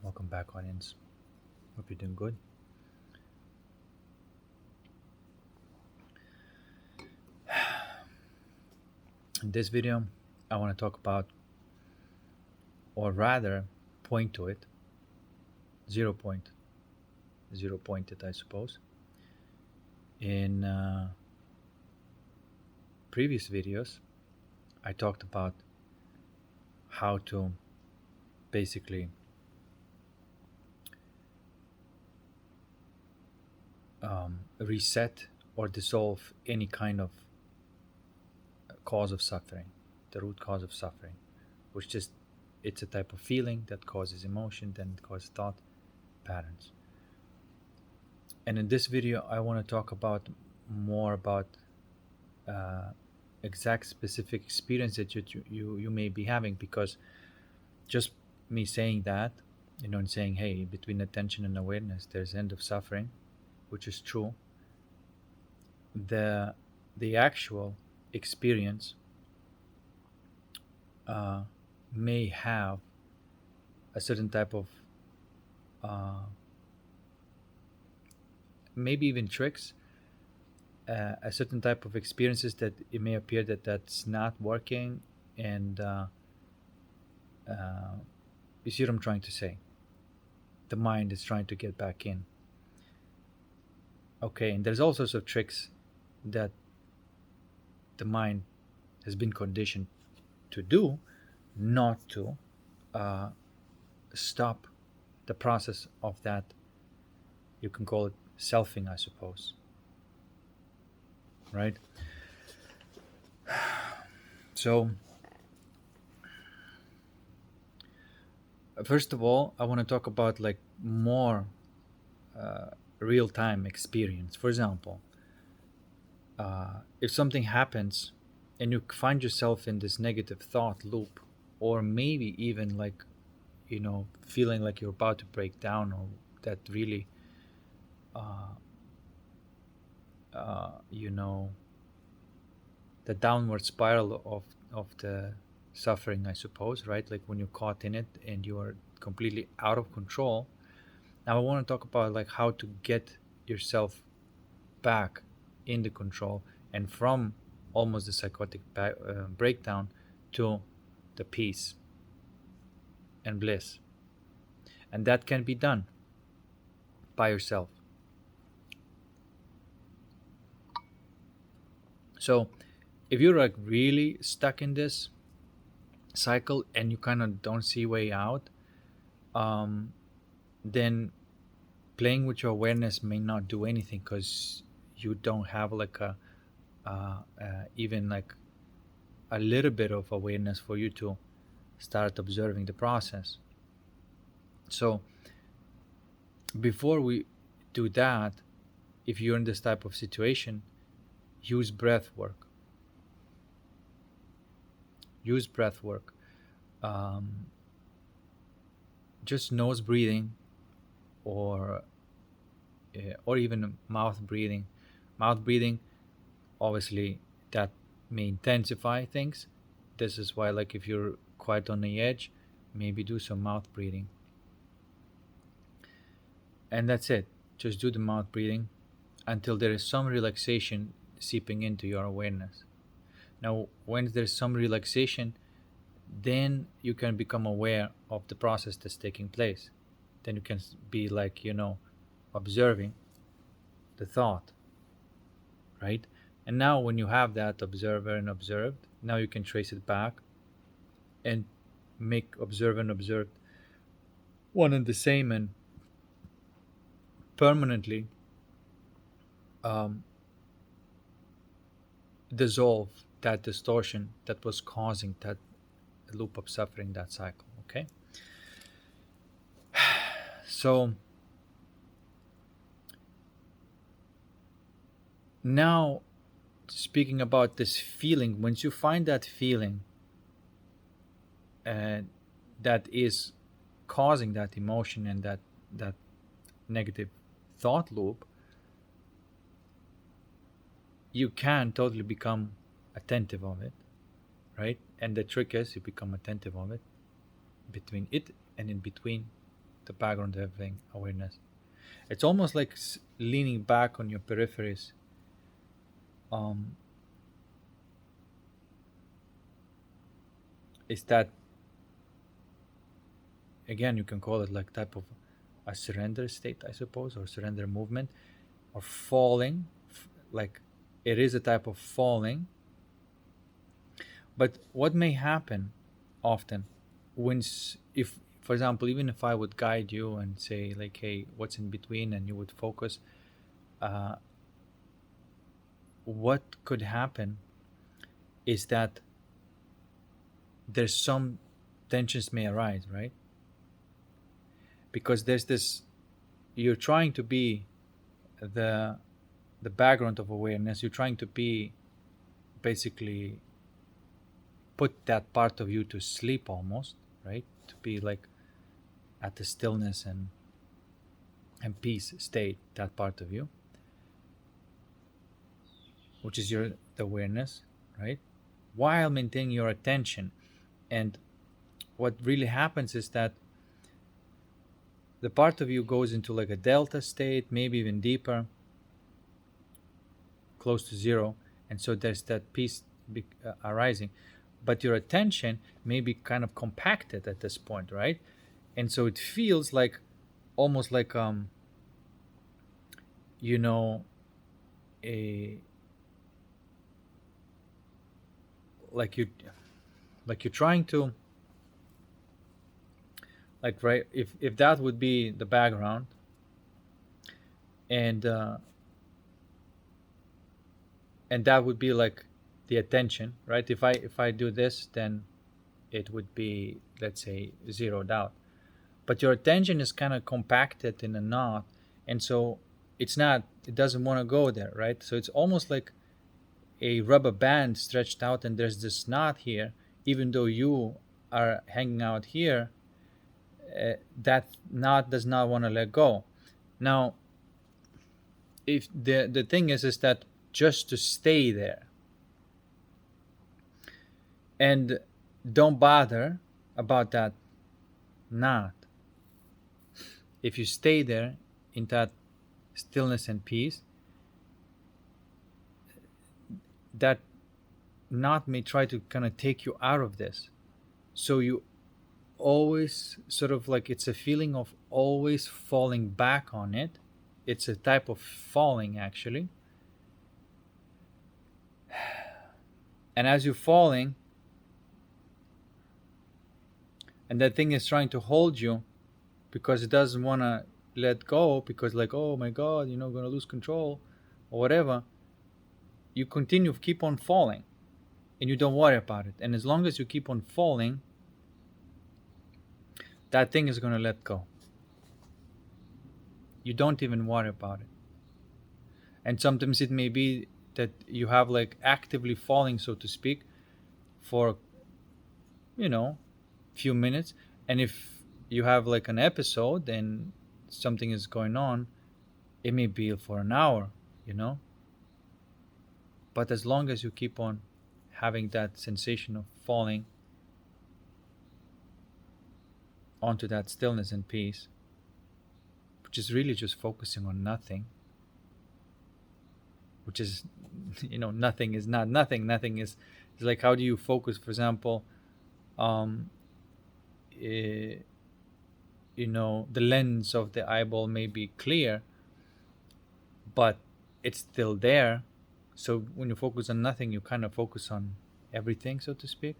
Welcome back, audience. Hope you're doing good. In this video, I want to talk about, or rather, point to it, zero point, zero pointed, I suppose. In previous videos, I talked about how to basically reset or dissolve any kind of cause of suffering, the root cause of suffering, which just it's a type of feeling that causes emotion, then it causes thought patterns. And in this video, I want to talk about more about uh, exact specific experience that you may be having, because just me saying that, and saying, hey, between attention and awareness there's end of suffering, which is true. The the actual experience uh, may have a certain type of uh, maybe even tricks, a certain type of experiences that it may appear that that's not working. And uh, you see what I'm trying to say? The mind is trying to get back in. Okay, and there's all sorts of tricks that the mind has been conditioned to do, not to uh, stop the process of that. You can call it selfing, I suppose, right? So, first of all, I want to talk about like more uh, real time experience. For example, if something happens and you find yourself in this negative thought loop, or maybe even like, feeling like you're about to break down, or that really, uh, you know, the downward spiral of the suffering, I suppose, right? Like when you're caught in it and you are completely out of control. Now, I want to talk about like how to get yourself back in the control, and from almost the psychotic breakdown to the peace and bliss. And that can be done by yourself. So if you're like really stuck in this cycle and you kind of don't see way out, um, then playing with your awareness may not do anything, because you don't have like even like a little bit of awareness for you to start observing the process. So before we do that, if you're in this type of situation, use breath work. Use breath work. Um, just nose breathing, or or even mouth breathing. Mouth breathing, obviously, that may intensify things. This is why, like, if you're quite on the edge, maybe do some mouth breathing, and that's it. Just do the mouth breathing until there is some relaxation seeping into your awareness. Now, when there's some relaxation, then you can become aware of the process that's taking place. Then you can be like, observing the thought, right? And now, when you have that observer and observed, now you can trace it back and make observe and observed one and the same, and permanently um, dissolve that distortion that was causing that loop of suffering, that cycle. Okay, so now, speaking about this feeling, once you find that feeling and that is causing that emotion and that negative thought loop, you can totally become attentive of it, right? And the trick is you become attentive of it, between it and in between. the background of everything awareness. It's almost like leaning back on your peripheries. Um, is that, again, you can call it like type of a surrender state, I suppose, or surrender movement, or falling, like it is a type of falling. But what may happen often when, if, for example, even if I would guide you and say, like, hey, what's in between, and you would focus, uh, what could happen is that there's some tensions may arise, right? Because there's this, you're trying to be the the background of awareness. You're trying to be, basically, put that part of you to sleep almost, right? To be like at the stillness and peace state, that part of you, which is your the awareness, right? While maintaining your attention. And what really happens is that the part of you goes into like a delta state, maybe even deeper, close to zero, and so there's that peace arising. But your attention may be kind of compacted at this point, right? And so it feels like, almost like, you know, a like you like you're trying to, like, right, if that would be the background, and and that would be like the attention, right? If I do this, then it would be, let's say, zeroed out. But your attention is kind of compacted in a knot, and so it doesn't want to go there, right? So it's almost like a rubber band stretched out, and there's this knot here. Even though you are hanging out here, that knot does not want to let go. Now, if the thing is that just to stay there, and don't bother about that knot. If you stay there in that stillness and peace, that knot may try to kind of take you out of this. So you always sort of like, it's a feeling of always falling back on it. It's a type of falling, actually. And as you're falling, and that thing is trying to hold you because it doesn't want to let go, because, like, oh my god, gonna lose control or whatever, you keep on falling, and you don't worry about it. And as long as you keep on falling, that thing is gonna let go. You don't even worry about it. And sometimes it may be that you have, like, actively falling, so to speak, for few minutes. And if you have like an episode and something is going on, it may be for an hour, you know but as long as you keep on having that sensation of falling onto that stillness and peace, which is really just focusing on nothing, which is, nothing is not nothing. Nothing is like, how do you focus, for example, eh, the lens of the eyeball may be clear, but it's still there. So when you focus on nothing, you kind of focus on everything, so to speak.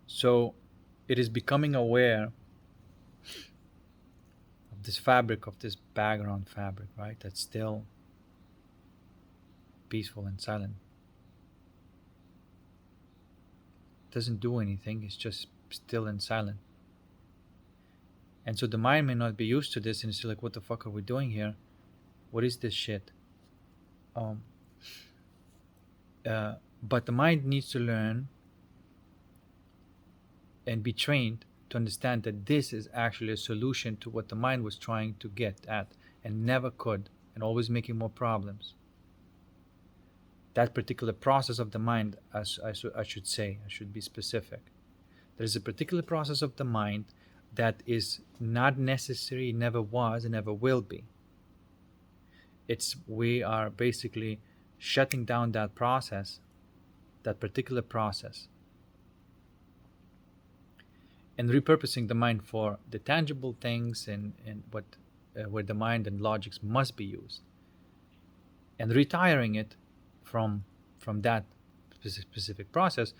So it is becoming aware of this fabric, of this background fabric, right? That's still peaceful and silent. Doesn't do anything, it's just still and silent. And so the mind may not be used to this, and it's like, what the fuck are we doing here? What is this shit? But the mind needs to learn and be trained to understand that this is actually a solution to what the mind was trying to get at and never could, and always making more problems. That particular process of the mind, as I should say, I should be specific. There's a particular process of the mind that is not necessary, never was, and never will be. We are basically shutting down that process, that particular process, and repurposing the mind for the tangible things and what where the mind and logics must be used, and retiring it from that specific process,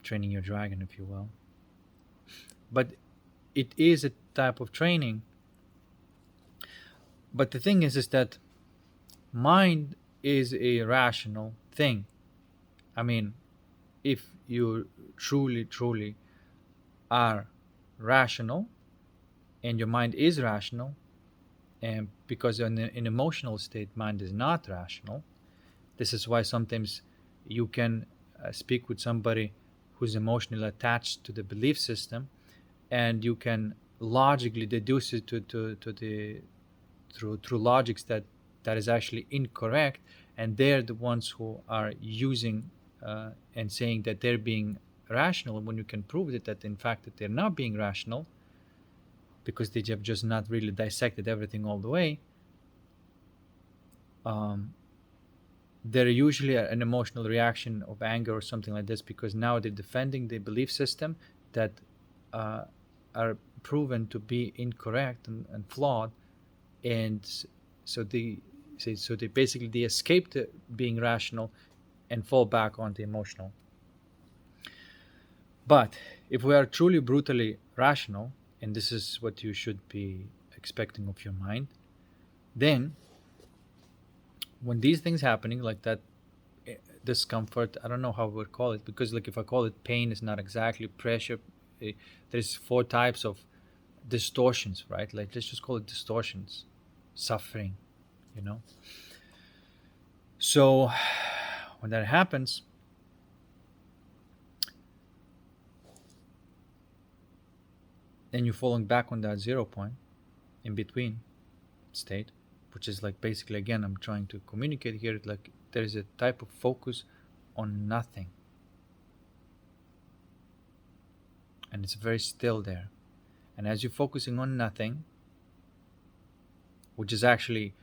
training your dragon, if you will. But it is a type of training. But the thing is that mind is a rational thing. I mean, if you truly are rational, and your mind is rational, and because in an emotional state mind is not rational, this is why sometimes you can speak with somebody who's emotionally attached to the belief system, and you can logically deduce it to the through logics that is actually incorrect, and they're the ones who are using and saying that they're being rational, when you can prove it that in fact that they're not being rational, because they have just not really dissected everything all the way. They're usually an emotional reaction of anger or something like this, because now they're defending the belief system that are proven to be incorrect and flawed, and so they basically they escape to being rational and fall back on the emotional. But if we are truly brutally rational, and this is what you should be expecting of your mind, then when these things happening like that, discomfort, I don't know how I would call it, because like if I call it pain, it's not exactly pressure. There's 4 types of distortions, right? Like let's just call it distortions, suffering, you know. So when that happens, and you're falling back on that 0 point in between state, which is like basically, again, I'm trying to communicate here, like there is a type of focus on nothing, and it's very still there. And as you're focusing on nothing, which is actually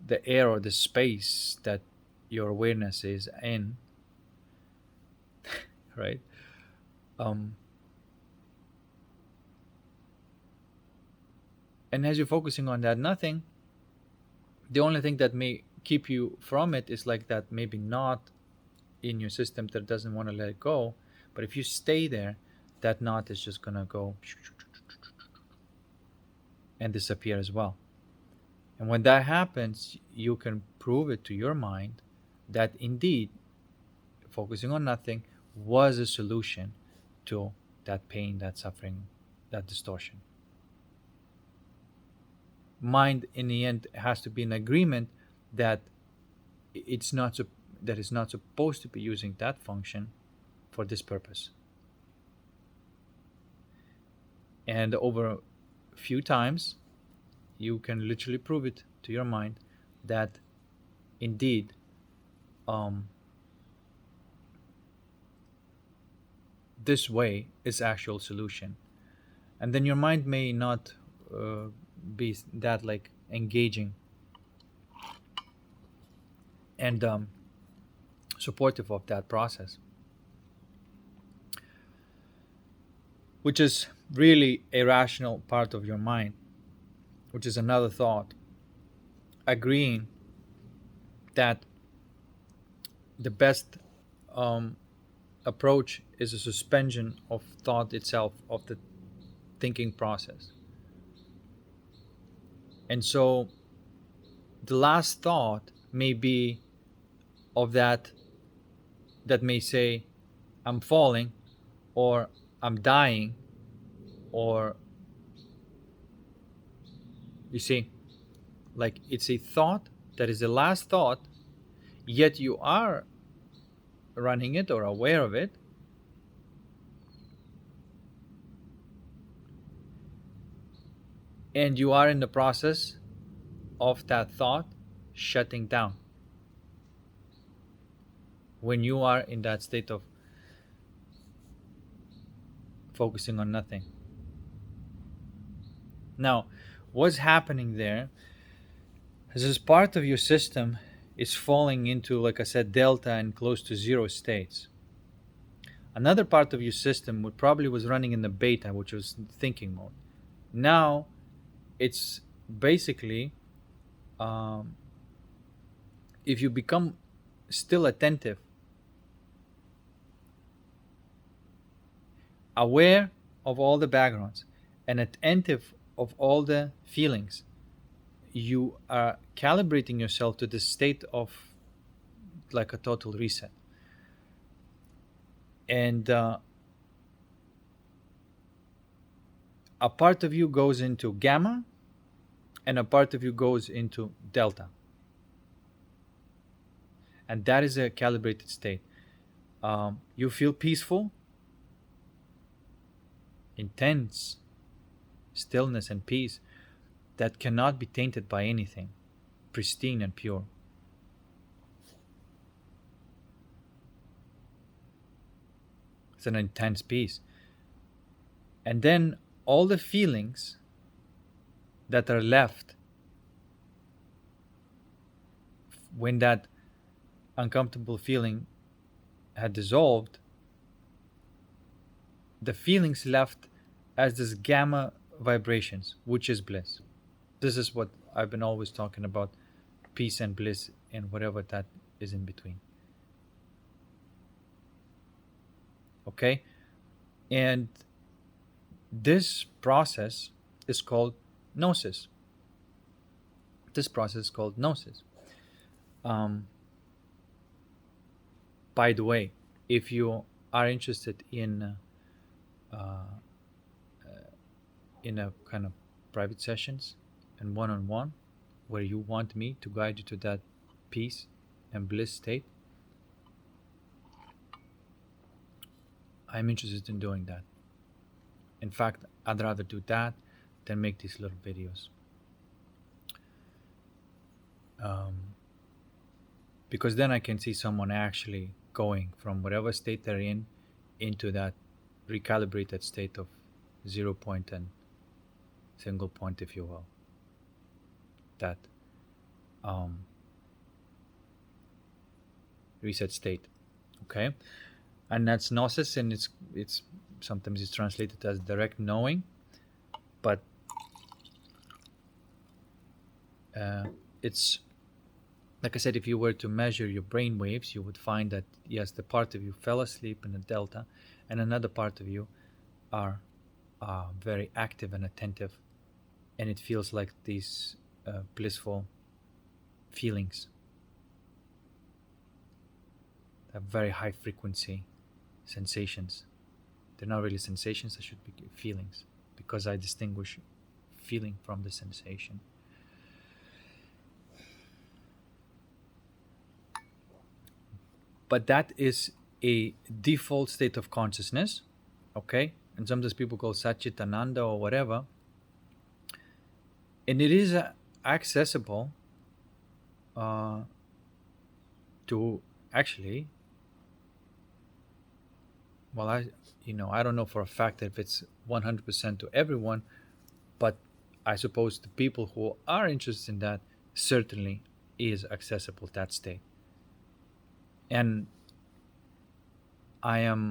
the air or the space that your awareness is in, right? And as you're focusing on that nothing, the only thing that may keep you from it is like that maybe knot in your system that doesn't want to let it go. But if you stay there, that knot is just gonna go and disappear as well. And when that happens, you can prove it to your mind that indeed focusing on nothing was a solution to that pain, that suffering, that distortion. Mind in the end has to be in agreement that it's not that it's not supposed to be using that function for this purpose. And over a few times, you can literally prove it to your mind that indeed this way is actual solution. And then your mind may not be that like engaging and supportive of that process, which is really a rational part of your mind, which is another thought, agreeing that the best approach is a suspension of thought itself, of the thinking process. And so the last thought may be of that may say, I'm falling, or I'm dying, or you see, like it's a thought that is the last thought, yet you are running it or aware of it. And you are in the process of that thought shutting down. When you are in that state of focusing on nothing. Now, what's happening there is this part of your system is falling into, like I said, delta and close to zero states. Another part of your system would probably was running in the beta, which was thinking mode. Now it's basically, um, if you become still attentive, aware of all the backgrounds, and attentive of all the feelings, you are calibrating yourself to the state of like a total reset. And a part of you goes into gamma and a part of you goes into delta. And that is a calibrated state. You feel peaceful, intense stillness and peace that cannot be tainted by anything, pristine and pure. It's an intense peace. And then all the feelings that are left when that uncomfortable feeling had dissolved, the feelings left as this gamma vibrations, which is bliss. This is what I've been always talking about, peace and bliss and whatever that is in between. Okay? And this process is called gnosis. This process is called gnosis. By the way, if you are interested in a kind of private sessions and one-on-one, where you want me to guide you to that peace and bliss state, I'm interested in doing that. In fact, I'd rather do that than make these little videos. Because then I can see someone actually going from whatever state they're in into that recalibrated state of 0 point and single point, if you will. That reset state. Okay? And that's gnosis, and it's sometimes it's translated as direct knowing, but it's like I said, if you were to measure your brain waves, you would find that yes, the part of you fell asleep in a delta, and another part of you are very active and attentive, and it feels like these blissful feelings, a very high frequency sensations. They're not really sensations, they should be feelings, because I distinguish feeling from the sensation. But that is a default state of consciousness, okay? And sometimes people call Satchitananda or whatever. And it is accessible to actually, well, I don't know for a fact if it's 100% to everyone, but I suppose the people who are interested in that certainly is accessible, that state. And I am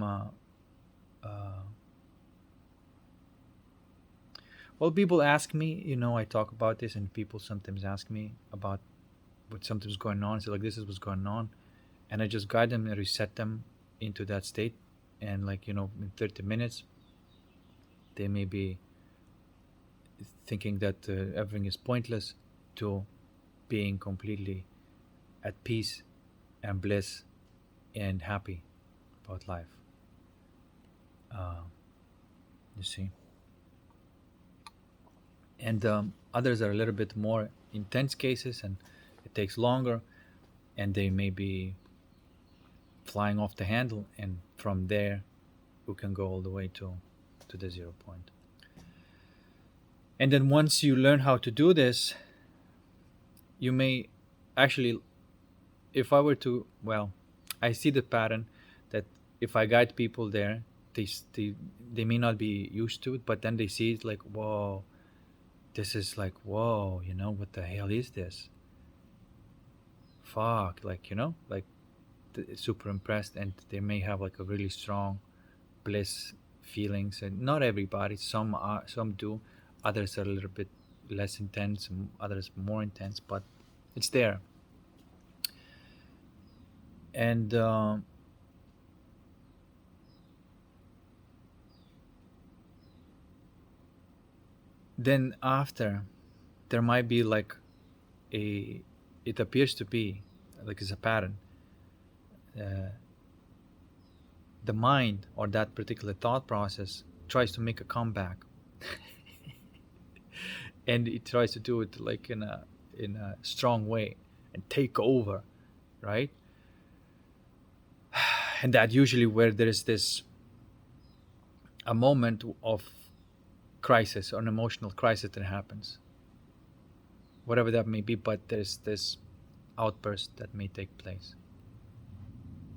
well, people ask me, I talk about this, and people sometimes ask me about what something's going on. So like, this is what's going on, and I just guide them and reset them into that state. And like, in 30 minutes, they may be thinking that everything is pointless to being completely at peace and bliss and happy about life. You see. And others are a little bit more intense cases, and it takes longer, and they may be flying off the handle, and from there we can go all the way to the 0 point. And then once you learn how to do this, you may actually, if I were to, well, I see the pattern that if I guide people there, they may not be used to it, but then they see it like, whoa, this is like, whoa, what the hell is this? Fuck, like, like super impressed, and they may have like a really strong bliss feelings, and not everybody, some do, others are a little bit less intense, others more intense, but it's there. And then after, there might be like a it appears to be like it's a pattern. uh, the mind or that particular thought process tries to make a comeback. And it tries to do it like in a strong way and take over, right? And that usually where there is this a moment of crisis or an emotional crisis that happens, whatever that may be, but there's this outburst that may take place.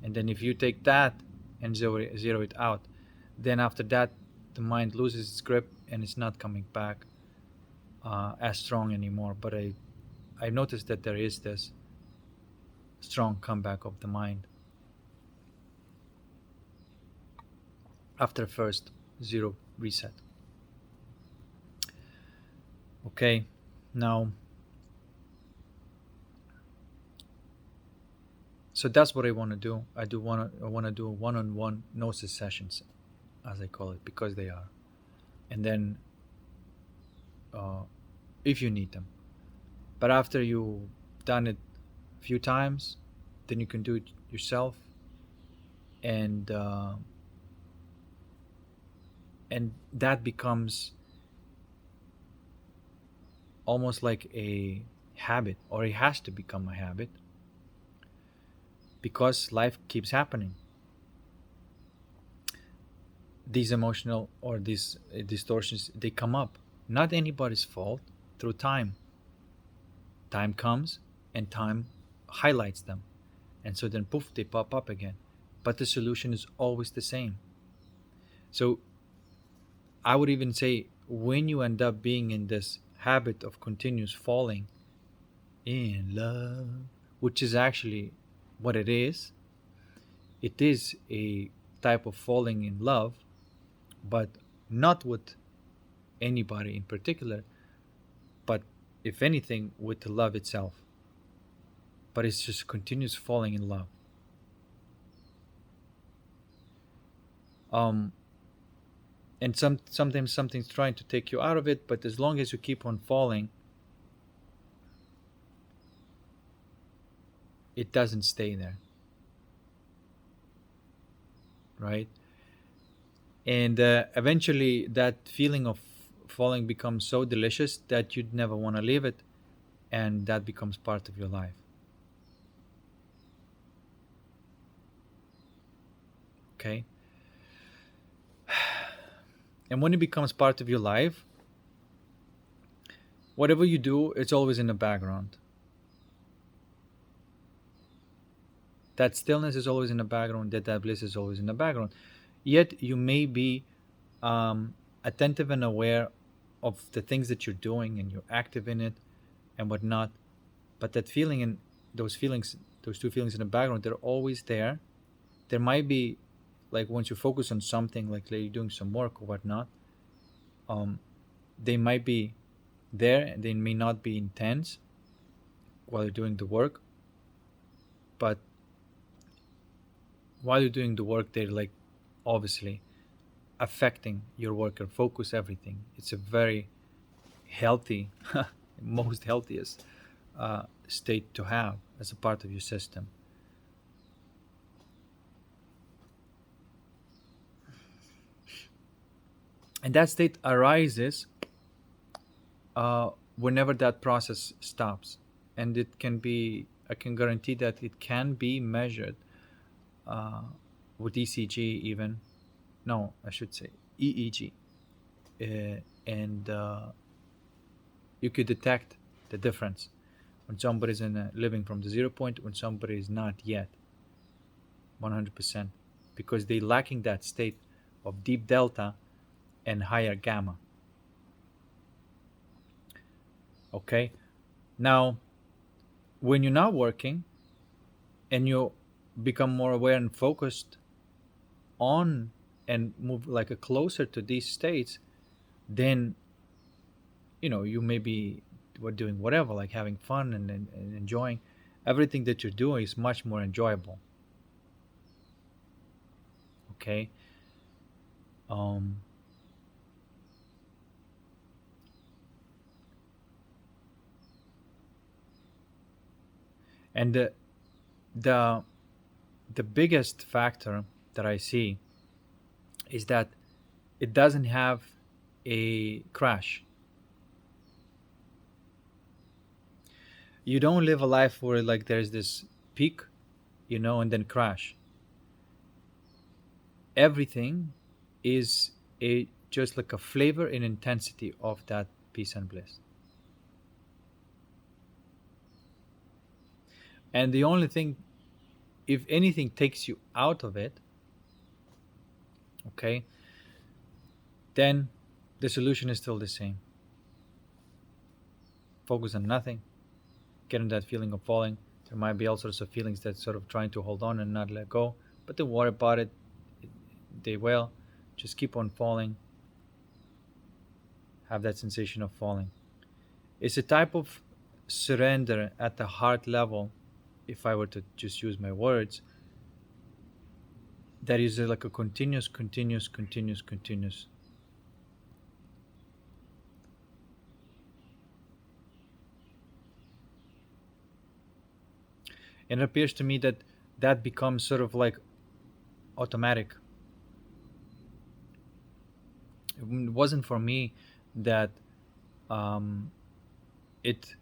And then if you take that and zero it out, then after that the mind loses its grip and it's not coming back as strong anymore. But I noticed that there is this strong comeback of the mind after first zero reset. Okay, now, so that's what I want to do. I want to do one-on-one gnosis sessions, as I call it, because they are. And then, uh, if you need them, but after you've done it a few times, then you can do it yourself, and that becomes almost like a habit, or it has to become a habit, because life keeps happening. These emotional or these distortions, they come up, not anybody's fault, through time. Time comes and time highlights them, and so then poof, they pop up again, but the solution is always the same. So I would even say, when you end up being in this habit of continuous falling in love, which is actually what it is a type of falling in love, but not with anybody in particular, but if anything, with the love itself. But it's just continuous falling in love. Um, and sometimes something's trying to take you out of it, but as long as you keep on falling, it doesn't stay there, right? And eventually that feeling of falling becomes so delicious that you'd never want to leave it, and that becomes part of your life. Okay, and when it becomes part of your life, whatever you do, it's always in the background. That stillness is always in the background, that bliss is always in the background. Yet you may be attentive and aware of the things that you're doing, and you're active in it and whatnot. But that feeling and those feelings, those two feelings in the background, they're always there. There might be, like, once you focus on something, like you're doing some work or whatnot, um, they might be there, and they may not be intense while you're doing the work, but while you're doing the work, they're like obviously affecting your work, your focus, everything. It's a very healthy, most healthiest state to have as a part of your system. And that state arises whenever that process stops. And it can be, I can guarantee that it can be measured uh, with ECG, even. No, I should say EEG. And you could detect the difference when somebody's living from the 0 point, when somebody is not yet 100%, because they lacking that state of deep delta and higher gamma. Okay, now when you're not working and you become more aware and focused on and move like a closer to these states, then you may be doing whatever, like having fun and enjoying everything that you're doing is much more enjoyable. Okay. um and the the biggest factor that I see is that it doesn't have a crash. You don't live a life where like there's this peak, and then crash. Everything is a just like a flavor and intensity of that peace and bliss. And the only thing, if anything takes you out of it, okay, then the solution is still the same. Focus on nothing, getting that feeling of falling. There might be all sorts of feelings that sort of trying to hold on and not let go, but don't worry about it. They will. Just keep on falling. Have that sensation of falling. It's a type of surrender at the heart level, if I were to just use my words, that is like a continuous, continuous, continuous, continuous. And it appears to me that that becomes sort of like automatic. It wasn't for me that um, it,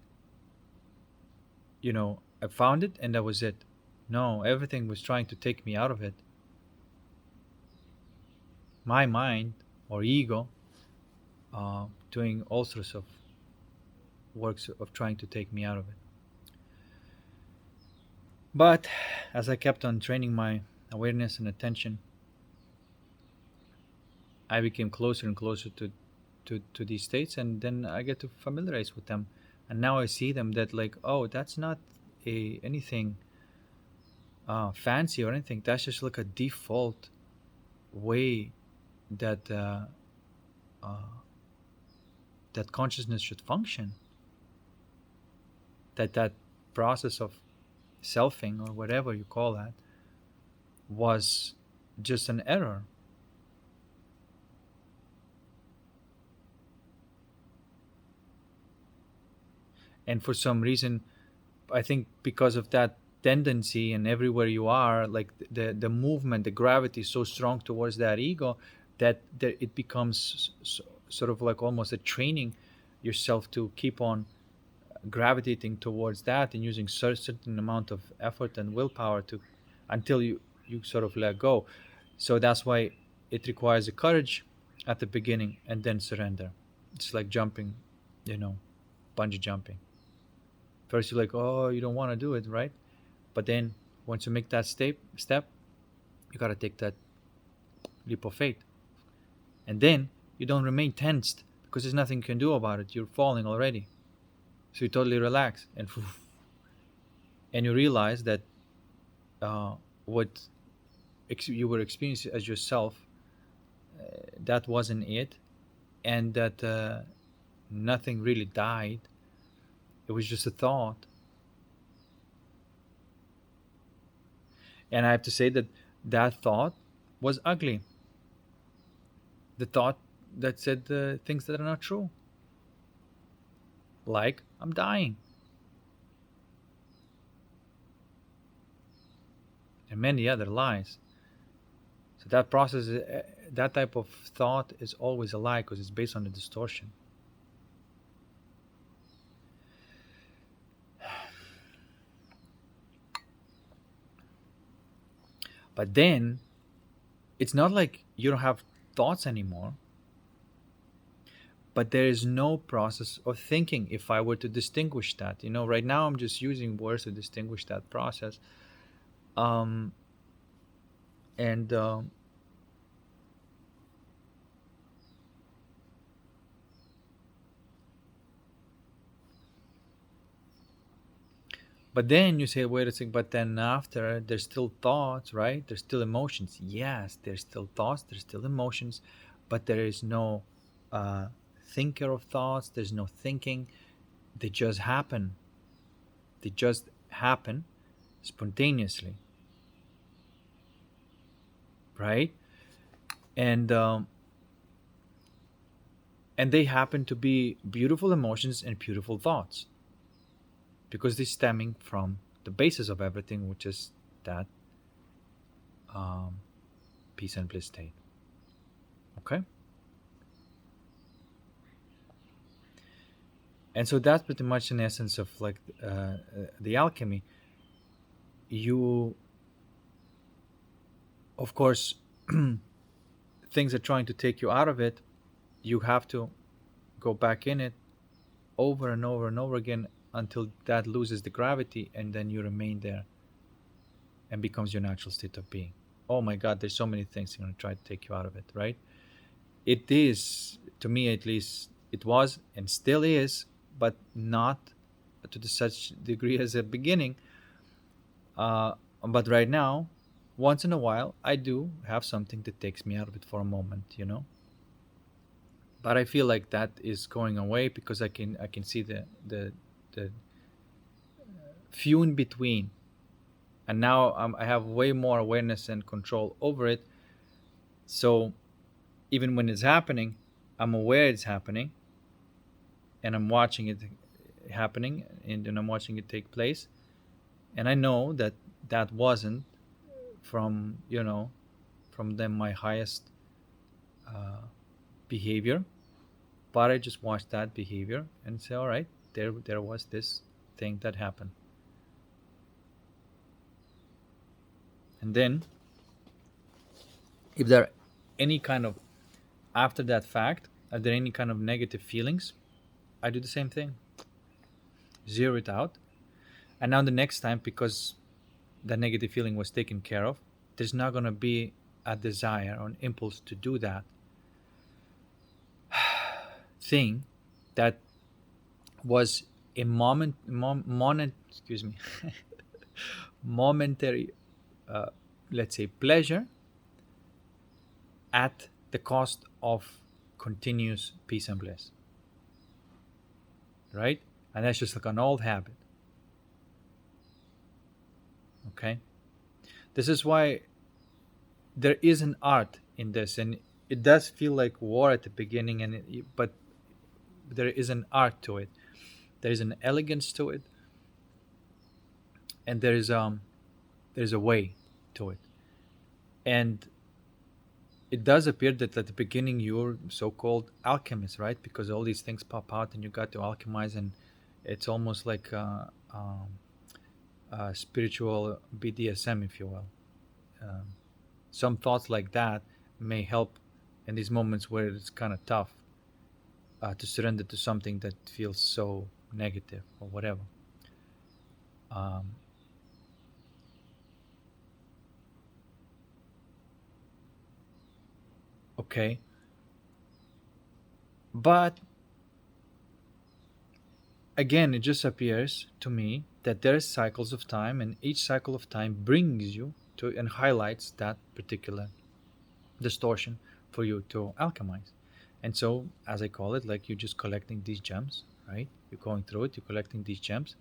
I found it and that was it. No, everything was trying to take me out of it. My mind or ego doing all sorts of works of trying to take me out of it. But as I kept on training my awareness and attention, I became closer and closer to these states, and then I get to familiarize with them. And now I see them that like, oh, that's not anything fancy or anything. That's just like a default way that uh, that consciousness should function. That process of selfing or whatever you call that was just an error. And for some reason, I think because of that tendency, and everywhere you are, like the movement, the gravity is so strong towards that ego that it becomes sort of like almost a training yourself to keep on gravitating towards that and using certain amount of effort and willpower to until you sort of let go. So that's why it requires a courage at the beginning and then surrender. It's like jumping, you know bungee jumping. First you're like, oh, you don't want to do it, right? But then once you make that step, you got to take that leap of faith. And then you don't remain tensed because there's nothing you can do about it. You're falling already. So you totally relax and you realize that what you were experiencing as yourself, that wasn't it, and that nothing really died. It was just a thought. And I have to say that that thought was ugly. The thought that said things that are not true, like I'm dying, and many other lies. So that process, that type of thought is always a lie because it's based on a distortion. But then it's not like you don't have thoughts anymore, but there is no process of thinking. If I were to distinguish that, right now I'm just using words to distinguish that process. Um, and But then you say, wait a second, but then after there's still thoughts, right? There's still emotions. Yes, there's still thoughts, there's still emotions, but there is no uh, thinker of thoughts, there's no thinking. They just happen. They just happen spontaneously, right? And and they happen to be beautiful emotions and beautiful thoughts because they're stemming from the basis of everything, which is that um, peace and bliss state. Okay, and so that's pretty much an essence of like the alchemy. You, of course, things are trying to take you out of it. You have to go back in it over and over and over again until that loses the gravity, and then you remain there and becomes your natural state of being. Oh my God, there's so many things going to try to take you out of it, right? It is, to me at least, it was and still is, but not to the such degree as a beginning. Uh, but right now, once in a while, I do have something that takes me out of it for a moment, you know. But I feel like that is going away because I can see the few in between, and now I have way more awareness and control over it. So even when it's happening, I'm aware it's happening, and I'm watching it happening, and then I'm watching it take place, and I know that that wasn't from from them my highest uh, behavior, but I just watch that behavior and say, all right, there was this thing that happened, and then if there are any kind of after that fact, are there any kind of negative feelings? I do the same thing, zero it out, and now the next time, because that negative feeling was taken care of, there's not going to be a desire or an impulse to do that thing that was a excuse me, momentary, uh, let's say, pleasure at the cost of continuous peace and bliss, right? And that's just like an old habit. Okay, this is why there is an art in this, and it does feel like war at the beginning, but there is an art to it. There is an elegance to it, and there's a way to it. And it does appear that at the beginning you're so-called alchemist, right? Because all these things pop out, and you got to alchemize, and it's almost like spiritual BDSM, if you will. Um, some thoughts like that may help in these moments where it's kind of tough to surrender to something that feels so negative or whatever. Um, okay, but again, it just appears to me that there are cycles of time, and each cycle of time brings you to and highlights that particular distortion for you to alchemize. And so, as I call it, like you're just collecting these gems, right? You're going through it, you're collecting these gems.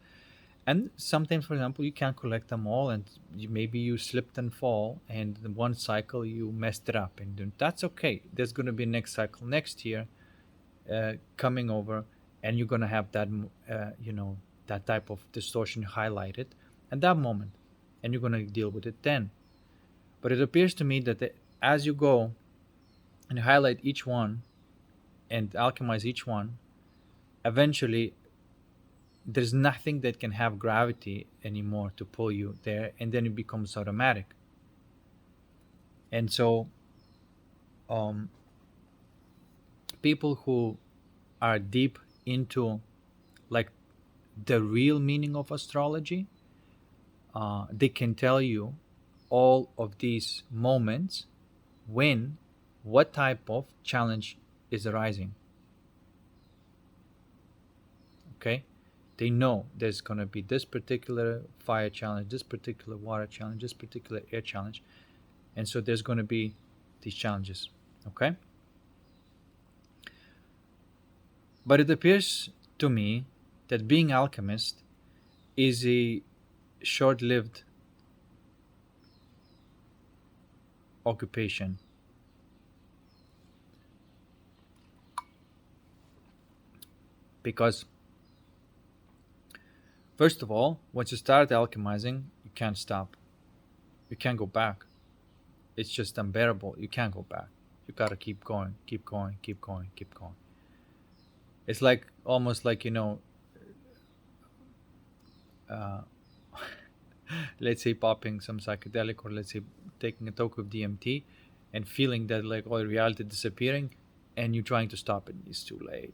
And sometimes, for example, you can't collect them all, and maybe you slipped and fall, and in one cycle you messed it up, and then that's okay. There's going to be next cycle next year coming over, and you're going to have that, that type of distortion highlighted at that moment, and you're going to deal with it then. But it appears to me that as you go and highlight each one and alchemize each one, eventually there's nothing that can have gravity anymore to pull you there, and then it becomes automatic. And so, um, people who are deep into like the real meaning of astrology, they can tell you all of these moments when what type of challenge is arising. Okay, They know there's going to be this particular fire challenge, this particular water challenge, this particular air challenge. And so there's going to be these challenges. Okay? But it appears to me that being alchemist is a short-lived occupation, because first of all, once you start alchemizing, you can't stop. You can't go back. It's just unbearable. You can't go back. You gotta keep going, keep going, keep going, keep going. It's like almost like, uh, let's say popping some psychedelic, or let's say taking a toke of DMT and feeling that like all reality disappearing, and you're trying to stop it. It's too late.